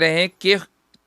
रहे हैं कि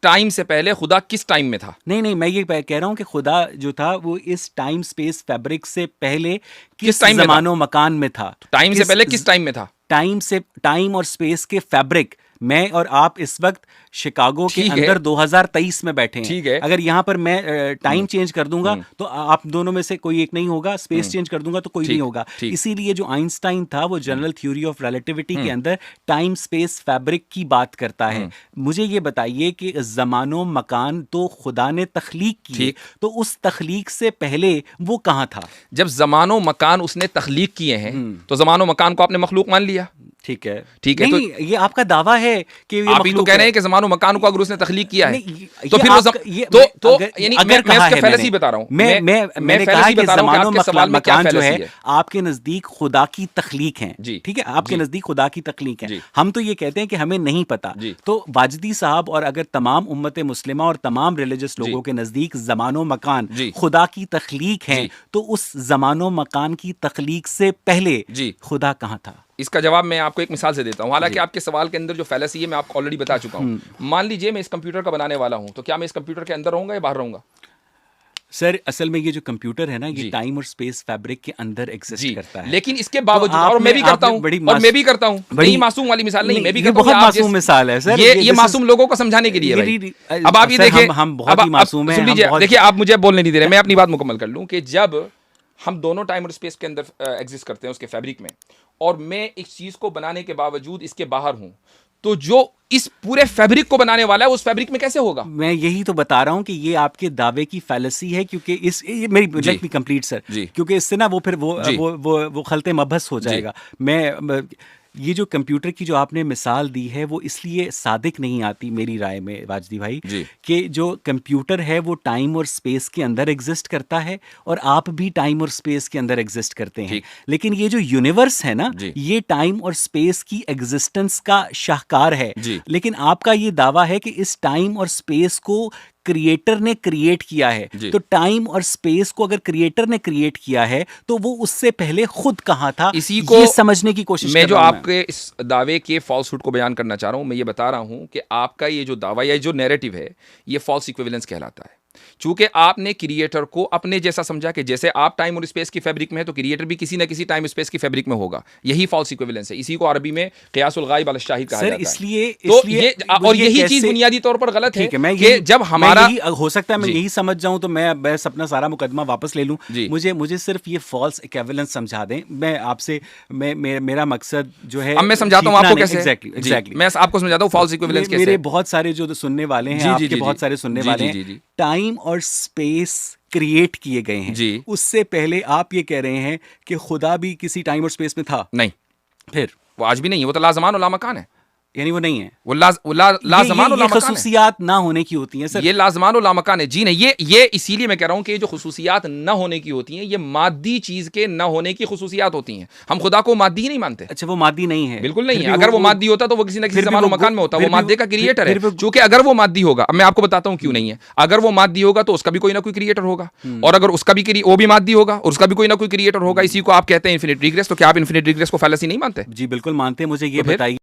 टाइम से पहले खुदा किस टाइम में था? नहीं, मैं ये कह रहा हूँ कि खुदा जो था वो इस टाइम स्पेस फैब्रिक से पहले किस टाइम में था? ज़मानो मकान में था? टाइम से पहले किस टाइम में था? टाइम और स्पेस के फैब्रिक। मैं और आप इस वक्त शिकागो के ठीक है। अंदर 2023 में बैठे हैं। ठीक है। अगर यहाँ पर मैं टाइम चेंज कर दूंगा तो आप दोनों में से कोई एक नहीं होगा, स्पेस चेंज कर दूंगा तो कोई नहीं होगा। इसीलिए जो आइंस्टाइन था वो जनरल थ्योरी ऑफ रिलेटिविटी के अंदर टाइम स्पेस फैब्रिक की बात करता है। मुझे ये बताइए कि ज़मानो मकान तो खुदा ने तख्लीक किए, तो उस तख्लीक से पहले वो कहाँ था? जब जमानो मकान उसने तख्लीक किए हैं तो जमानो मकान को आपने मखलूक मान लिया। ठीक है नहीं, तो ये आपका दावा है कि ये आप ही तो कह रहे हैं कि जमानो मकान को अगर उसने तख्लीक किया है तो फिर वो यानी मैं उसके फैलसी बता रहा हूं। मैंने कहा कि ज़मानो मकान जो है आपके नजदीक खुदा की तख्लीक है। ठीक है, आपके नजदीक खुदा की तख्लीक है। हम तो ये कहते हैं कि हमें नहीं पता। तो वाजदी साहब और अगर तमाम उम्मत मुस्लिमा और तमाम रिलीजियस लोगों के नजदीक ज़मानो मकान खुदा की तख्लीक है, तो उस ज़मानो मकान की तख्लीक से पहले खुदा कहाँ था? इसका जवाब मैं आपको एक मिसाल से देता हूं। हालांकि आपके सवाल के अंदर जो फैलेसी है मैं आपको ऑलरेडी बता चुका हूं। मान लीजिए मैं इस कंप्यूटर का बनाने वाला हूं, तो क्या मैं इस कंप्यूटर के अंदर रहूंगा या बाहर रहूंगा? सर असल में ये जो कंप्यूटर है ना, ये टाइम और स्पेस फैब्रिक के अंदर एग्जिस्ट करता है। लेकिन इसके बावजूद और मैं भी करता हूं, बड़ी मासूम वाली मिसाल नहीं, मैं भी करता हूं। बहुत मासूम मिसाल है सर, ये मासूम लोगों को समझाने के लिए। अब आप ये देखिए, हम बहुत ही मासूम हैं। सुन लीजिए, देखिए आप मुझे बोलने नहीं दे रहे, मैं अपनी बात मुकम्मल कर लूं कि जब हम दोनों टाइम और स्पेस के अंदर एग्जिस्ट करते हैं उसके फैब्रिक में, और मैं इस चीज को बनाने के बावजूद इसके बाहर हूं, तो जो इस पूरे फैब्रिक को बनाने वाला है उस फैब्रिक में कैसे होगा? मैं यही तो बता रहा हूं कि ये आपके दावे की फैलेसी है, क्योंकि मेरी लेट मी कंप्लीट सर, क्योंकि इससे ना वो खलते मबहस हो जाएगा। मैं ये जो कंप्यूटर की जो आपने मिसाल दी है वो इसलिए सादिक नहीं आती मेरी राय में वाजदी भाई, कि जो कंप्यूटर है वो टाइम और स्पेस के अंदर एग्जिस्ट करता है और आप भी टाइम और स्पेस के अंदर एग्जिस्ट करते हैं। लेकिन ये जो यूनिवर्स है ना, ये टाइम और स्पेस की एग्जिस्टेंस का शाहकार है। लेकिन आपका ये दावा है कि इस टाइम और स्पेस को क्रिएटर ने क्रिएट किया है। तो टाइम और स्पेस को अगर क्रिएटर ने क्रिएट किया है तो वो उससे पहले खुद कहाँ था, इसी को ये समझने की कोशिश मैं जो आपके इस दावे के फॉल्सहुड को बयान करना चाह रहा हूं। मैं ये बता रहा हूं कि आपका ये जो दावा या जो नैरेटिव है ये फॉल्स इक्विवेलेंस कहलाता है। चूंकि आपने क्रिएटर को अपने जैसा समझा कि जैसे आप टाइम और स्पेस की फैब्रिक में है तो क्रिएटर भी किसी ना किसी टाइम स्पेस की फैब्रिक में होगा। यही फॉल्स इक्विवेलेंस है। इसी को अरबी में क़ियासुल गायब अल शाहिद कहा जाता है। इसलिए यही चीज बुनियादी तौर पर गलत है कि जब हमारा हो सकता है मैं यही समझ जाऊं तो मैं बस अपना सारा मुकदमा वापस ले लूं। मुझे सिर्फ ये फॉल्स इक्विवेलेंस समझा दें। मैं आपसे मेरा मकसद जो है, अब मैं समझाता हूं आपको कैसे। एग्जैक्टली मैं आपको समझाता हूं फॉल्स इक्विवेलेंस कैसे। मेरे बहुत सारे जो सुनने वाले हैं, आपके बहुत सारे सुनने वाले हैं, टाइम और स्पेस क्रिएट किए गए हैं। उससे पहले आप ये कह रहे हैं कि खुदा भी किसी टाइम और स्पेस में था? नहीं, फिर वो आज भी नहीं है। वो तो लाज़मान और लामकान है। यानी वो नहीं है। वो लाज़मान और लामकान खुसूसियात ना होने की होती हैं सर। ये लाज़मान और लामकान है। जी नहीं, ये इसीलिए मैं कह रहा हूं कि जो खुसूसियात ना होने की होती हैं ये मादी चीज के ना होने की खुसूसियात होती हैं। हम खुदा को मादी ही नहीं मानते। अच्छा, वो मादी नहीं है? बिल्कुल नहीं है। अगर वो मादी होता तो वो किसी ना किसी ज़मानो मकान में होता। वो मादे का क्रिएटर है। चूंकि अगर वो मादी होगा, अब मैं आपको बताता हूं क्यों नहीं है। अगर वो मादी होगा तो उसका भी कोई ना कोई क्रिएटर होगा, और अगर उसका भी वो भी मादी होगा और उसका भी कोई ना कोई क्रिएटर होगा। इसी को आप कहते हैं इन्फिनिट रिग्रेस। तो क्या आप इन्फिनिट रिग्रेस को फैलेसी नहीं मानते? जी बिल्कुल मानते हैं। मुझे ये बताइए